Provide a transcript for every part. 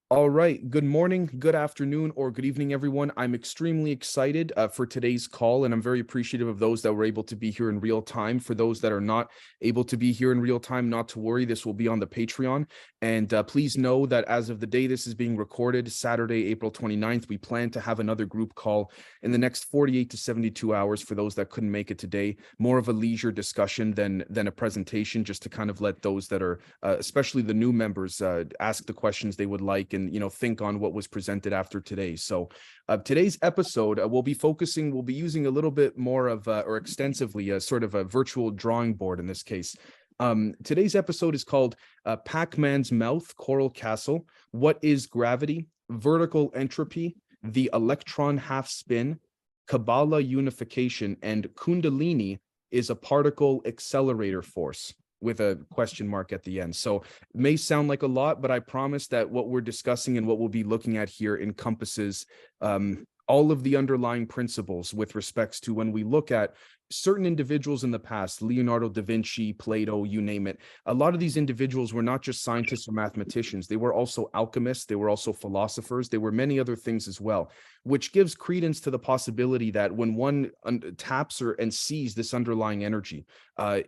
All right. Good morning, good afternoon, or good evening, everyone. I'm extremely excited for today's call, and I'm very appreciative of those that were able to be here in real time. For those that are not able to be here in real time, not to worry, this will be on the Patreon. And please know that as of the day this is being recorded, Saturday, April 29th, we plan to have another group call in the next 48 to 72 hours for those that couldn't make it today. More of a leisure discussion than a presentation, just to kind of let those that are, especially the new members, ask the questions they would like and think on what was presented after today. So today's episode we'll be using a little bit more of or extensively a sort of a virtual drawing board in this case. Today's episode is called Pac-Man's Mouth, Coral Castle, What is Gravity, Vertical Entropy, the Electron Half Spin, Kabbalah Unification, and Kundalini is a particle accelerator force, with a question mark at the end. So it may sound like a lot, but I promise that what we're discussing and what we'll be looking at here encompasses all of the underlying principles with respects to when we look at certain individuals in the past, Leonardo da Vinci, Plato, you name it. A lot of these individuals were not just scientists or mathematicians. They were also alchemists. They were also philosophers. They were many other things as well, which gives credence to the possibility that when one taps and sees this underlying energy,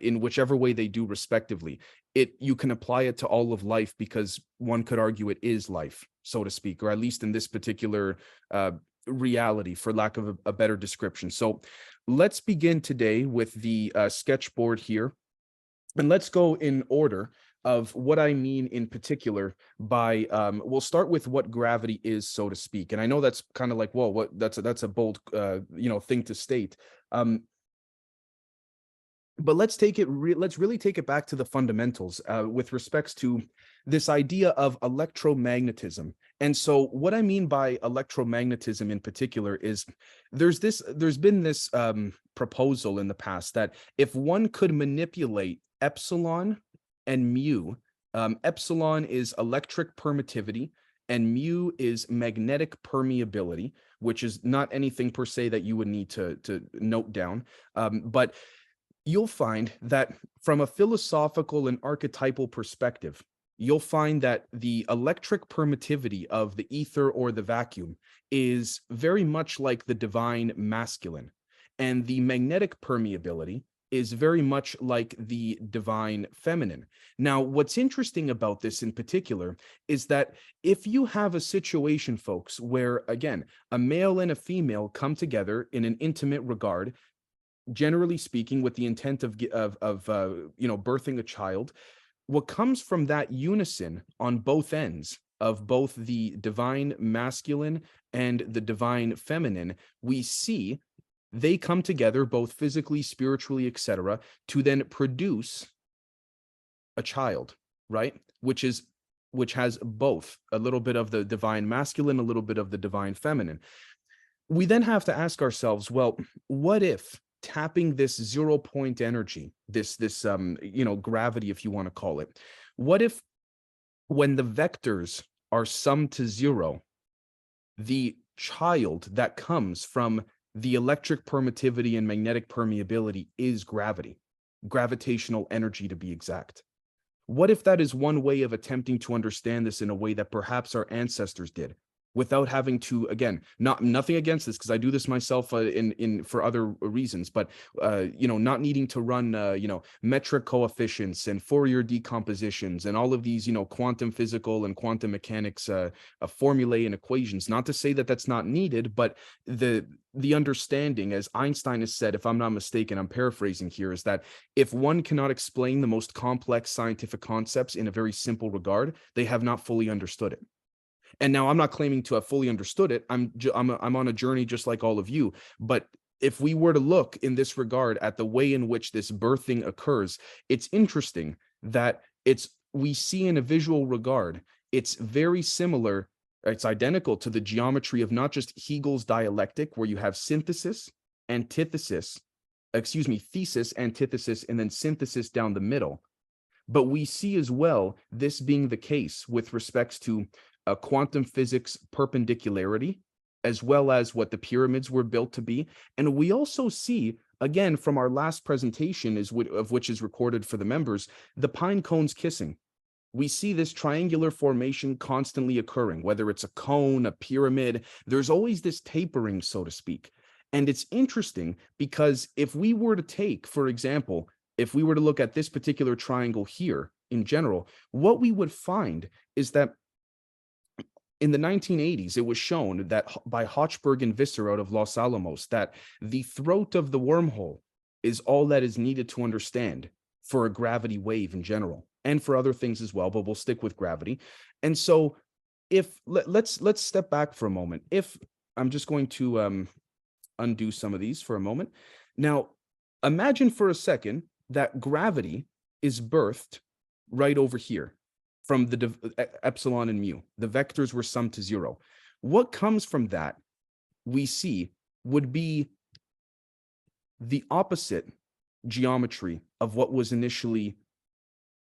in whichever way they do respectively, you can apply it to all of life, because one could argue it is life, so to speak, or at least in this particular reality, for lack of a better description. So let's begin today with the sketchboard here, and let's go in order of what I mean in particular by we'll start with what gravity is, so to speak. And I know that's kind of like, whoa, what that's a bold thing to state. But let's really take it back to the fundamentals with respects to this idea of electromagnetism. And so what I mean by electromagnetism in particular is there's been this proposal in the past that if one could manipulate epsilon and mu, epsilon is electric permittivity and mu is magnetic permeability, which is not anything per se that you would need to note down, but you'll find that from a philosophical and archetypal perspective, you'll find that the electric permittivity of the ether or the vacuum is very much like the divine masculine, and the magnetic permeability is very much like the divine feminine. Now, what's interesting about this in particular is that if you have a situation, folks, where, again, a male and a female come together in an intimate regard, generally speaking, with the intent of birthing a child, what comes from that unison on both ends of both the divine masculine and the divine feminine, we see they come together both physically, spiritually, etc., to then produce a child, right? Which has both a little bit of the divine masculine, a little bit of the divine feminine. We then have to ask ourselves, well, what if tapping this 0 point energy, this gravity, if you want to call it, what if when the vectors are summed to zero, the child that comes from the electric permittivity and magnetic permeability is gravity, gravitational energy to be exact? What if that is one way of attempting to understand this in a way that perhaps our ancestors did, without having to, again, nothing against this, because I do this myself in for other reasons, but not needing to run metric coefficients and Fourier decompositions and all of these quantum physical and quantum mechanics formulae and equations. Not to say that that's not needed, but the understanding, as Einstein has said, if I'm not mistaken, I'm paraphrasing here, is that if one cannot explain the most complex scientific concepts in a very simple regard, they have not fully understood it. And now I'm not claiming to have fully understood it. I'm on a journey just like all of you. But if we were to look in this regard at the way in which this birthing occurs, it's interesting that we see in a visual regard, it's very similar, it's identical to the geometry of not just Hegel's dialectic, where you have thesis, antithesis, and then synthesis down the middle. But we see as well this being the case with respects to quantum physics perpendicularity, as well as what the pyramids were built to be. And we also see, again, from our last presentation, of which is recorded for the members, the pine cones kissing. we see this triangular formation constantly occurring, whether it's a cone, a pyramid, there's always this tapering, so to speak. And it's interesting because if we were to take, for example, if we were to look at this particular triangle here in general, what we would find is that in the 1980s, it was shown that by Hochberg and Visser out of Los Alamos, that the throat of the wormhole is all that is needed to understand for a gravity wave in general, and for other things as well, but we'll stick with gravity. And so if let's step back for a moment. If I'm just going to undo some of these for a moment. Now, imagine for a second that gravity is birthed right over here from the epsilon and mu. The vectors were summed to zero. What comes from that, we see, would be the opposite geometry of what was initially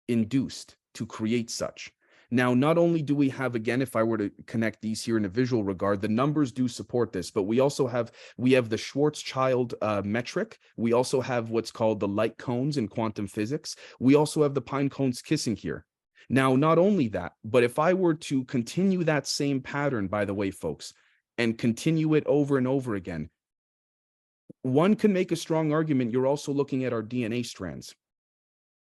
induced to create such. Now, not only do we have, again, if I were to connect these here in a visual regard, the numbers do support this, but we also have, the Schwarzschild metric. We also have what's called the light cones in quantum physics. We also have the pine cones kissing here. Now, not only that, but if I were to continue that same pattern, by the way, folks, and continue it over and over again, one can make a strong argument you're also looking at our DNA strands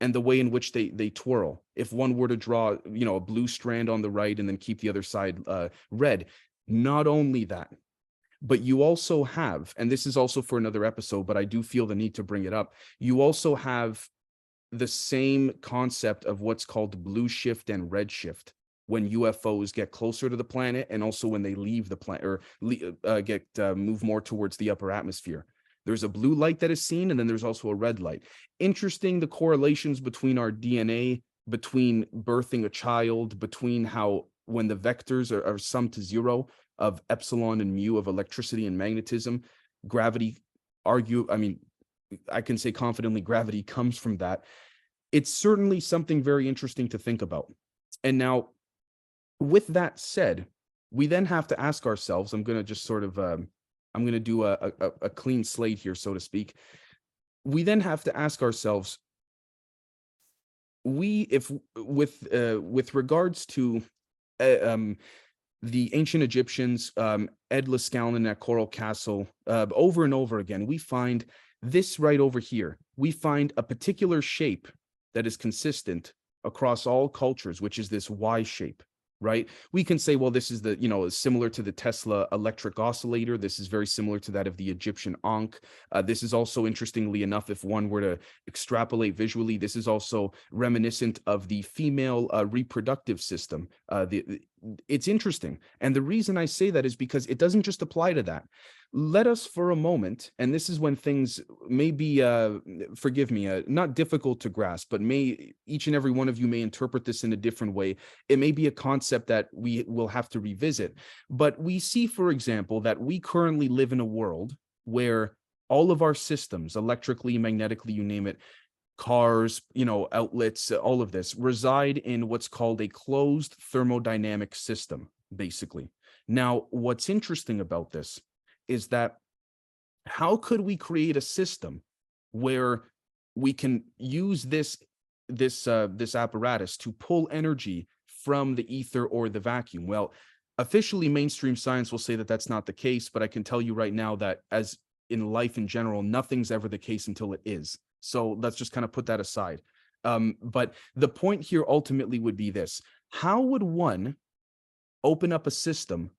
and the way in which they twirl. If one were to draw, a blue strand on the right and then keep the other side red. Not only that, but you also have, and this is also for another episode, but I do feel the need to bring it up, you also have the same concept of what's called blue shift and red shift when UFOs get closer to the planet, and also when they leave the planet or move more towards the upper atmosphere. There's a blue light that is seen, and then there's also a red light. Interesting, the correlations between our DNA, between birthing a child, between how when the vectors are summed to zero of epsilon and mu of electricity and magnetism, gravity, I can say confidently gravity comes from that. It's certainly something very interesting to think about. And now, with that said, we then have to ask ourselves, I'm going to just sort of, I'm going to do a clean slate here, so to speak. We then have to ask ourselves, with regards to the ancient Egyptians, Ed Lascallon at Coral Castle, over and over again, we find this right over here. We find a particular shape that is consistent across all cultures, which is this Y shape. Right? We can say, well, this is similar to the Tesla electric oscillator. This is very similar to that of the Egyptian Ankh. This is also, interestingly enough, if one were to extrapolate visually, this is also reminiscent of the female reproductive system. It's interesting. And the reason I say that is because it doesn't just apply to that. Let us for a moment, and this is when things may be, forgive me, not difficult to grasp, but each and every one of you may interpret this in a different way. It may be a concept that we will have to revisit. But we see, for example, that we currently live in a world where all of our systems, electrically, magnetically, you name it, cars, outlets, all of this reside in what's called a closed thermodynamic system, basically. Now, what's interesting about this is that how could we create a system where we can use this apparatus to pull energy from the ether or the vacuum? Well, officially, mainstream science will say that that's not the case, but I can tell you right now that, as in life in general, nothing's ever the case until it is. So let's just kind of put that aside. But the point here ultimately would be this: how would one open up a system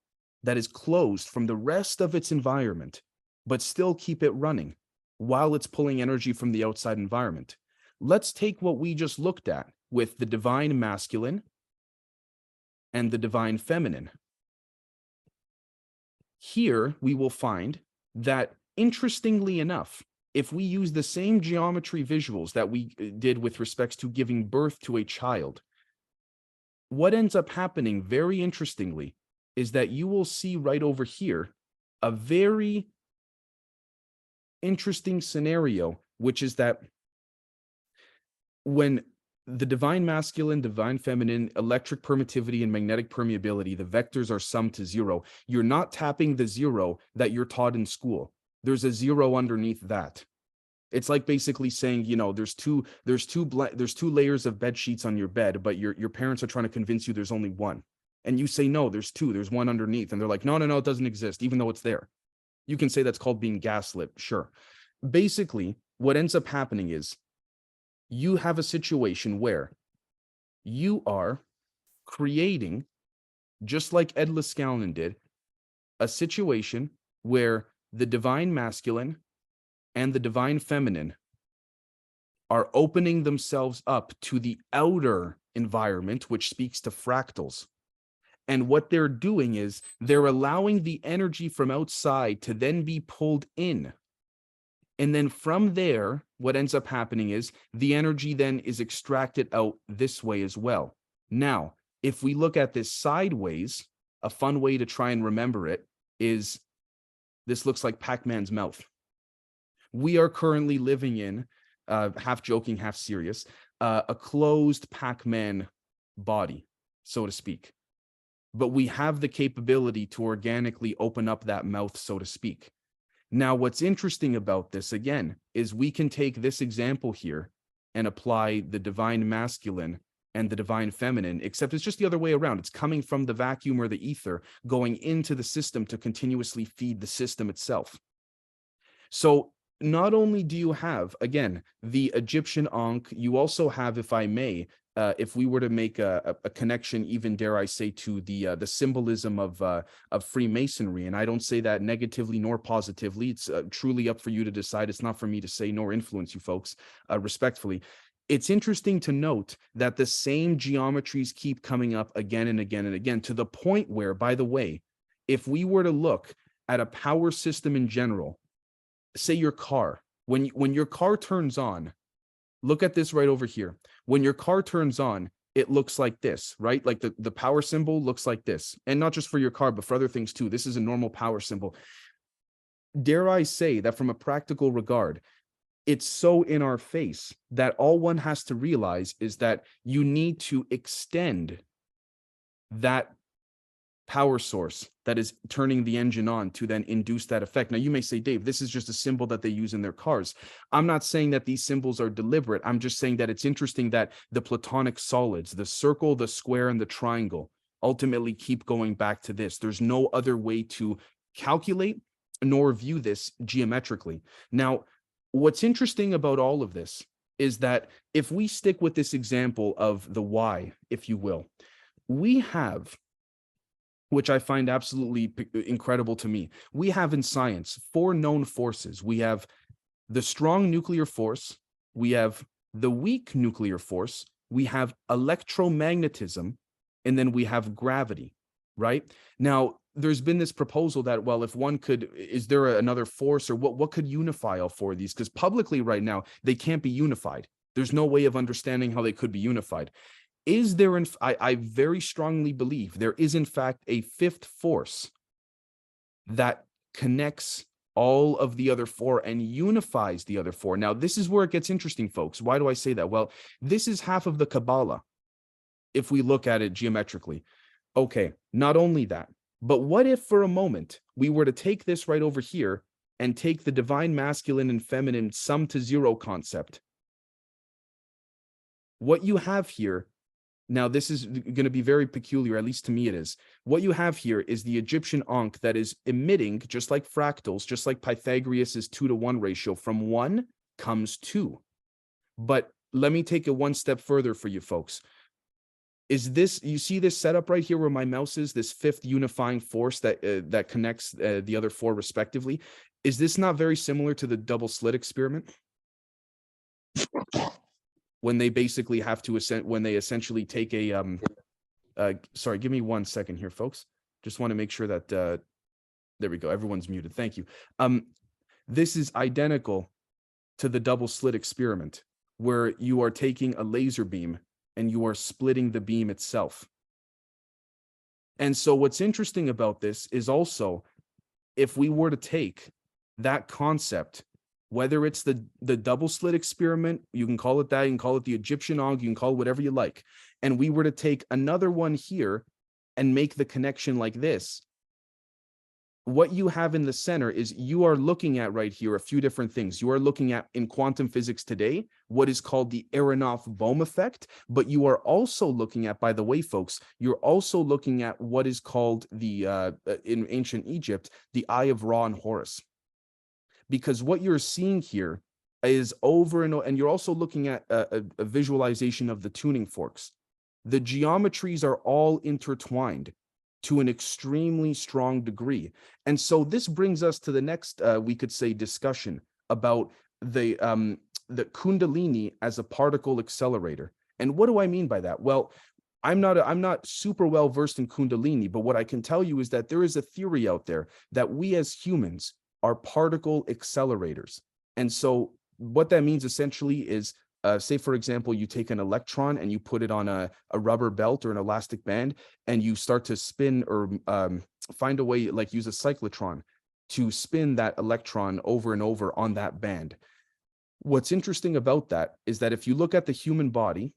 that is closed from the rest of its environment, but still keep it running while it's pulling energy from the outside environment? Let's take what we just looked at with the divine masculine and the divine feminine. Here we will find that, interestingly enough, if we use the same geometry visuals that we did with respects to giving birth to a child, what ends up happening, very interestingly, is that you will see right over here a very interesting scenario, which is that when the divine masculine, divine feminine, electric permittivity, and magnetic permeability, the vectors are summed to zero, you're not tapping the zero that you're taught in school. There's a zero underneath that. It's like basically saying, you know, there's two layers of bed sheets on your bed, but your parents are trying to convince you there's only one. And you say, no, there's two, there's one underneath. And they're like, no, no, no, it doesn't exist, even though it's there. You can say that's called being gaslit, sure. Basically, what ends up happening is you have a situation where you are creating, just like Ed Liskalainen did, a situation where the divine masculine and the divine feminine are opening themselves up to the outer environment, which speaks to fractals. And what they're doing is they're allowing the energy from outside to then be pulled in. And then from there, what ends up happening is the energy then is extracted out this way as well. Now, if we look at this sideways, a fun way to try and remember it is this looks like Pac-Man's mouth. We are currently living in, half joking, half serious, a closed Pac-Man body, so to speak. But we have the capability to organically open up that mouth, so to speak. Now, what's interesting about this, again, is we can take this example here and apply the divine masculine and the divine feminine, except it's just the other way around. It's coming from the vacuum or the ether, going into the system to continuously feed the system itself. So not only do you have, again, the Egyptian Ankh, you also have, if I may, if we were to make a connection, even dare I say, to the symbolism of Freemasonry, and I don't say that negatively nor positively. It's truly up for you to decide. It's not for me to say nor influence you folks, respectfully. It's interesting to note that the same geometries keep coming up again and again and again, to the point where, by the way, if we were to look at a power system in general, say your car, when your car turns on, look at this right over here. When your car turns on, it looks like this, right? Like the power symbol looks like this. And not just for your car, but for other things too. This is a normal power symbol. Dare I say that from a practical regard, it's so in our face that all one has to realize is that you need to extend that power source that is turning the engine on to then induce that effect. Now, you may say, Dave, this is just a symbol that they use in their cars. I'm not saying that these symbols are deliberate. I'm just saying that it's interesting that the Platonic solids, the circle, the square, and the triangle, ultimately keep going back to this. There's no other way to calculate nor view this geometrically. Now, what's interesting about all of this is that if we stick with this example of the Y, if you will, we have, which I find absolutely incredible to me, we have in science 4 known forces. We have the strong nuclear force, we have the weak nuclear force, we have electromagnetism, and then we have gravity, right? Now, there's been this proposal that, well, if one could, is there another force, or what could unify all 4 of these? Because publicly right now, they can't be unified. There's no way of understanding how they could be unified. Is there, I very strongly believe there is in fact a 5th force that connects all of the other 4 and unifies the other 4. Now, this is where it gets interesting, folks. Why do I say that? Well, this is half of the Kabbalah, if we look at it geometrically. Okay, not only that, but what if for a moment we were to take this right over here and take the divine masculine and feminine sum to 0 concept? What you have here, now this is going to be very peculiar, at least to me it is. What you have here is the Egyptian Ankh that is emitting, just like fractals, just like Pythagoras' 2-to-1 ratio, from 1 comes 2. But let me take it one step further for you folks. Is this, you see this setup right here where my mouse is, this 5th unifying force that connects the other 4 respectively? Is this not very similar to the double slit experiment? When they basically have to when they essentially take a sorry, give me 1 second here, folks. Just want to make sure that there we go, everyone's muted. Thank you. This is identical to the double slit experiment, where you are taking a laser beam and you are splitting the beam itself. And so what's interesting about this is also, if we were to take that concept, whether it's the double slit experiment, you can call it that, you can call it the Egyptian Ankh, you can call it whatever you like, and we were to take another one here and make the connection like this, what you have in the center is you are looking at right here a few different things. You are looking at, in quantum physics today, what is called the Aronoff-Bohm effect, but you are also looking at, by the way, folks, you're also looking at what is called the, in ancient Egypt, the Eye of Ra and Horus. Because what you're seeing here is over and you're also looking at a visualization of the tuning forks. The geometries are all intertwined to an extremely strong degree. And so this brings us to the next, we could say, discussion about the Kundalini as a particle accelerator. And what do I mean by that? Well, I'm not super well versed in Kundalini, but what I can tell you is that there is a theory out there that we as humans are particle accelerators. And so what that means essentially is, say, for example, you take an electron and you put it on a rubber belt or an elastic band, and you start to spin or find a way, like use a cyclotron to spin that electron over and over on that band. What's interesting about that is that if you look at the human body,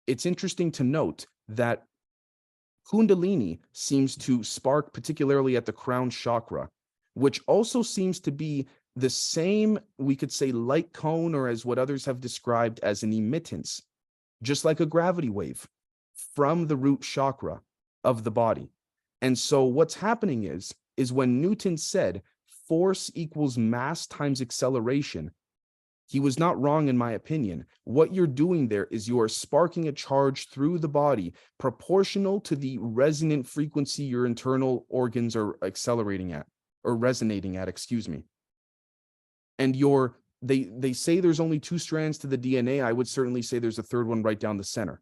it's interesting to note that Kundalini seems to spark particularly at the crown chakra, which also seems to be the same, we could say, light cone, or as what others have described as an emittance, just like a gravity wave from the root chakra of the body. And so what's happening is when Newton said force equals mass times acceleration, he was not wrong, in my opinion. What you're doing there is you are sparking a charge through the body proportional to the resonant frequency your internal organs are accelerating at, or resonating at, excuse me. And they say there's only 2 strands to the DNA. I would certainly say there's a third one right down the center,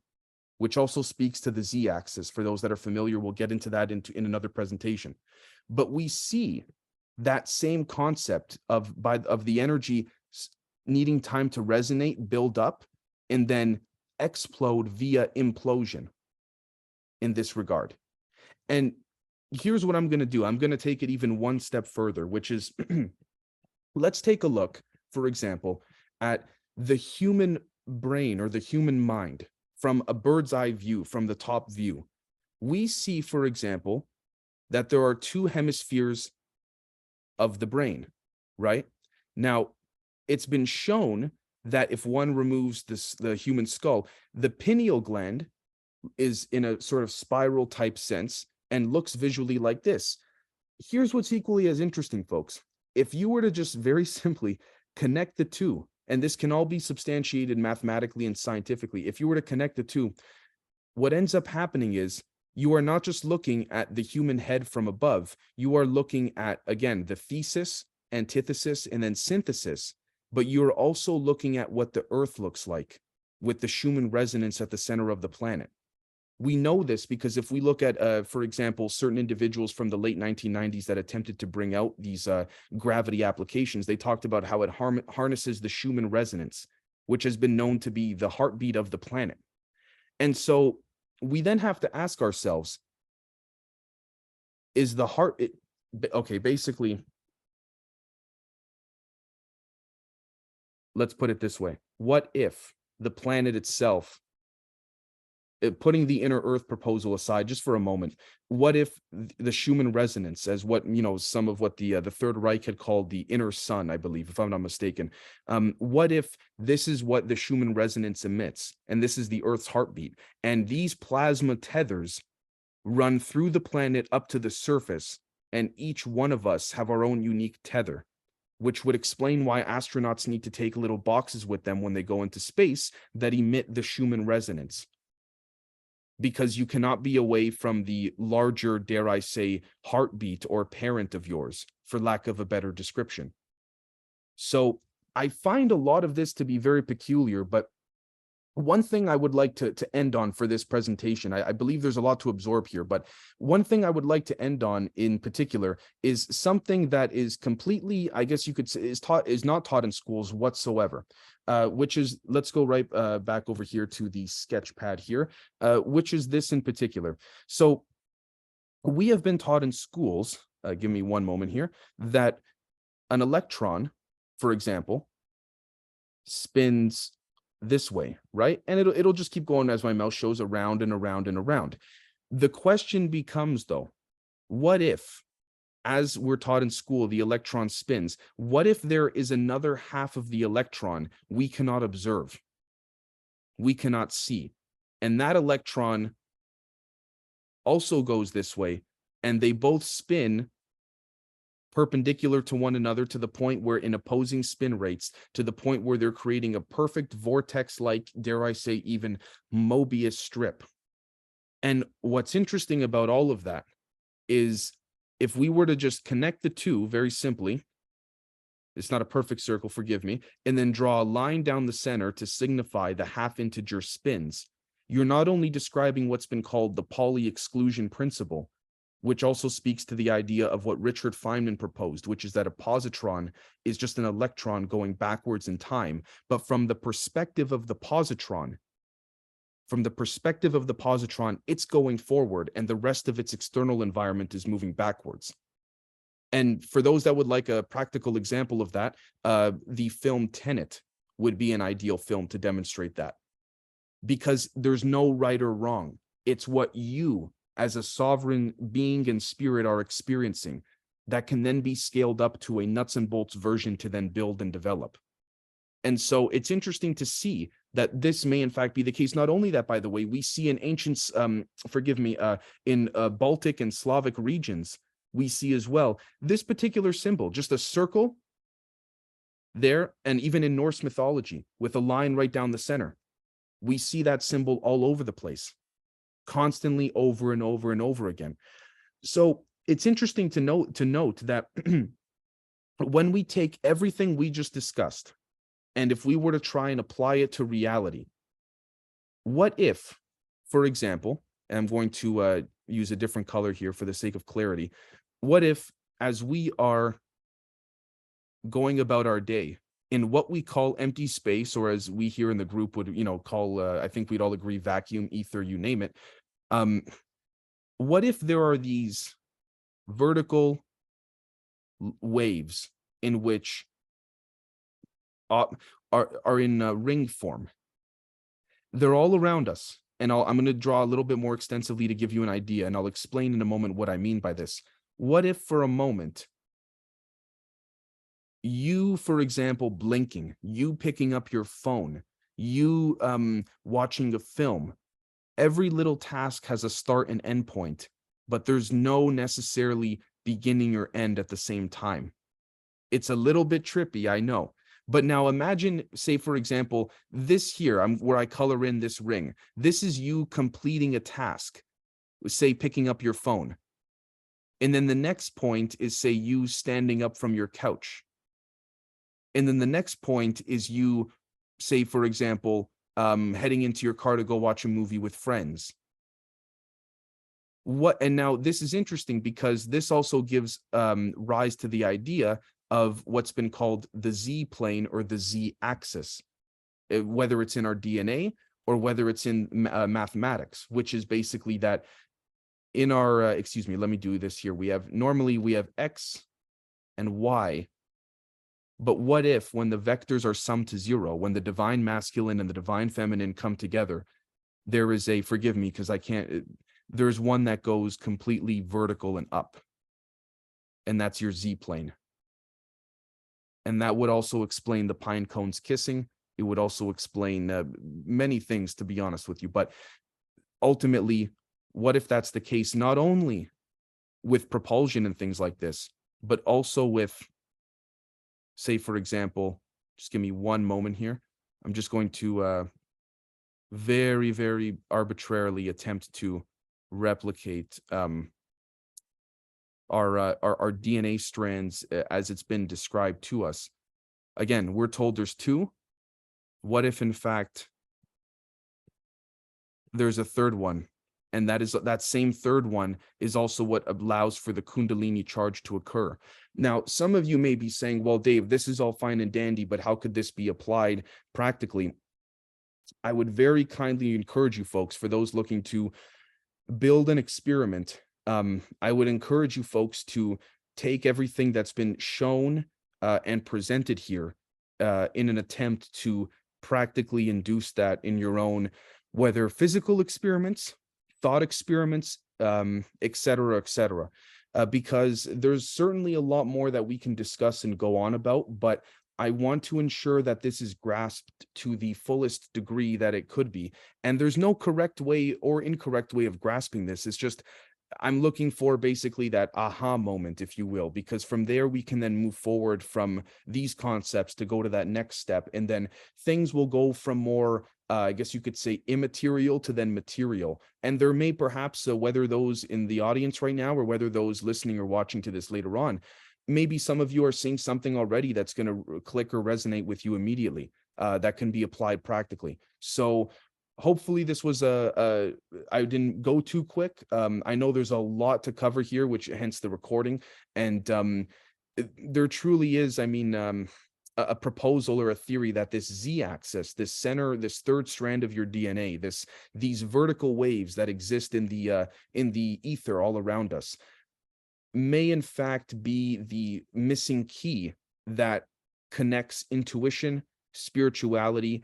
which also speaks to the Z-axis. For those that are familiar, we'll get into that in another presentation. But we see that same concept of the energy needing time to resonate, build up, and then explode via implosion in this regard. And here's what I'm going to do. I'm going to take it even one step further, which is let's take a look, for example, at the human brain or the human mind from a bird's eye view, from the top view. We see, for example, that there are 2 hemispheres of the brain, right? Now, it's been shown that if one removes the human skull, the pineal gland is in a sort of spiral type sense and looks visually like this. Here's what's equally as interesting, folks. If you were to just very simply connect the 2, and this can all be substantiated mathematically and scientifically, if you were to connect the 2, what ends up happening is you are not just looking at the human head from above, you are looking at, again, the thesis, antithesis, and then synthesis, but you're also looking at what the Earth looks like with the Schumann resonance at the center of the planet. We know this because if we look at, for example, certain individuals from the late 1990s that attempted to bring out these gravity applications, they talked about how it harnesses the Schumann resonance, which has been known to be the heartbeat of the planet. And so we then have to ask ourselves, is the heart, okay, basically, let's put it this way. What if the planet itself, putting the inner Earth proposal aside just for a moment, what if the Schumann resonance, as what, some of what the Third Reich had called the inner sun, I believe, if I'm not mistaken, what if this is what the Schumann resonance emits, and this is the Earth's heartbeat, and these plasma tethers run through the planet up to the surface, and each one of us have our own unique tether, which would explain why astronauts need to take little boxes with them when they go into space that emit the Schumann resonance. Because you cannot be away from the larger, dare I say, heartbeat or parent of yours, for lack of a better description. So I find a lot of this to be very peculiar, but one thing I would like to end on for this presentation, I believe there's a lot to absorb here, but one thing I would like to end on in particular is something that is completely, I guess you could say, is not taught in schools whatsoever, which is, let's go right back over here to the sketch pad here, which is this in particular. So we have been taught in schools, give me one moment here, that an electron, for example, spins this way, right? And it'll just keep going as my mouse shows around and around and around. The question becomes, though, what if as we're taught in school, the electron spins. What if there is another half of the electron we cannot observe, we cannot see, and that electron also goes this way, and they both spin perpendicular to one another to the point where in opposing spin rates, to the point where they're creating a perfect vortex-like, dare I say, even Mobius strip. And what's interesting about all of that is if we were to just connect the two very simply, it's not a perfect circle, forgive me, and then draw a line down the center to signify the half integer spins, you're not only describing what's been called the Pauli exclusion principle, which also speaks to the idea of what Richard Feynman proposed, which is that a positron is just an electron going backwards in time. But from the perspective of the positron, it's going forward, and the rest of its external environment is moving backwards. And for those that would like a practical example of that, the film Tenet would be an ideal film to demonstrate that. Because there's no right or wrong. It's what you, as a sovereign being and spirit, are experiencing that can then be scaled up to a nuts and bolts version to then build and develop. And so it's interesting to see that this may in fact be the case. Not only that, by the way, we see in ancient, in Baltic and Slavic regions, we see as well this particular symbol, just a circle there, and even in Norse mythology with a line right down the center. We see that symbol all over the place, constantly, over and over and over again. So it's interesting to note that when we take everything we just discussed, and if we were to try and apply it to reality, what if, for example, and I'm going to use a different color here for the sake of clarity, what if, as we are going about our day, in what we call empty space, or as we here in the group would, call, I think we'd all agree, vacuum, ether, you name it. What if there are these vertical waves in which are in ring form? They're all around us. And I'm going to draw a little bit more extensively to give you an idea, and I'll explain in a moment what I mean by this. What if for a moment, you, for example, blinking, you picking up your phone, you watching a film, every little task has a start and end point, but there's no necessarily beginning or end at the same time. It's a little bit trippy, I know. But now imagine, say, for example, this here, where I color in this ring. This is you completing a task, say, picking up your phone. And then the next point is, say, you standing up from your couch. And then the next point is you, say, for example, heading into your car to go watch a movie with friends. And now this is interesting because this also gives rise to the idea of what's been called the Z plane or the Z axis, whether it's in our DNA or whether it's in mathematics, which is basically that in our, excuse me, let me do this here. Normally we have X and Y. But what if when the vectors are summed to 0, when the divine masculine and the divine feminine come together, there is a, forgive me because I can't, there's one that goes completely vertical and up. And that's your Z plane. And that would also explain the pine cones kissing. It would also explain many things, to be honest with you. But ultimately, what if that's the case, not only with propulsion and things like this, but also with, say, for example, just give me one moment here. I'm just going to very, very arbitrarily attempt to replicate our DNA strands as it's been described to us. Again, we're told there's 2. What if, in fact, there's a third one? And that same third one is also what allows for the Kundalini charge to occur. Now, some of you may be saying, well, Dave, this is all fine and dandy, but how could this be applied practically? I would very kindly encourage you folks, for those looking to build an experiment, I would encourage you folks to take everything that's been shown and presented here in an attempt to practically induce that in your own, whether physical experiments, thought experiments, et cetera, et cetera. because there's certainly a lot more that we can discuss and go on about, but I want to ensure that this is grasped to the fullest degree that it could be. And there's no correct way or incorrect way of grasping this. It's just I'm looking for basically that aha moment, if you will, because from there we can then move forward from these concepts to go to that next step. And then things will go from more, I guess you could say, immaterial to then material. And there may perhaps, whether those in the audience right now or whether those listening or watching to this later on, maybe some of you are seeing something already that's going to click or resonate with you immediately, that can be applied practically. So hopefully this was I didn't go too quick. I know there's a lot to cover here, which hence the recording. And there truly is, I mean, a proposal or a theory that this z-axis, this center, this third strand of your DNA, these vertical waves that exist in the ether all around us, may in fact be the missing key that connects intuition, spirituality,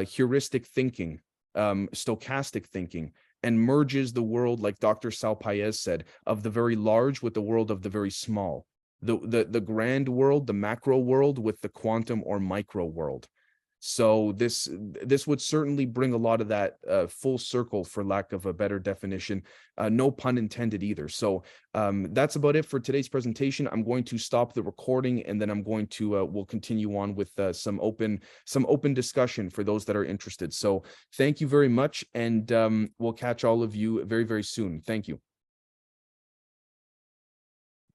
heuristic thinking, stochastic thinking, and merges the world, like Dr. Sal Paez said, of the very large with the world of the very small, the grand world, the macro world with the quantum or micro world. So this would certainly bring a lot of that full circle, for lack of a better definition. No pun intended either. So that's about it for today's presentation. I'm going to stop the recording, and then I'm going to we'll continue on with some open discussion for those that are interested. So thank you very much, and we'll catch all of you very, very soon. Thank you.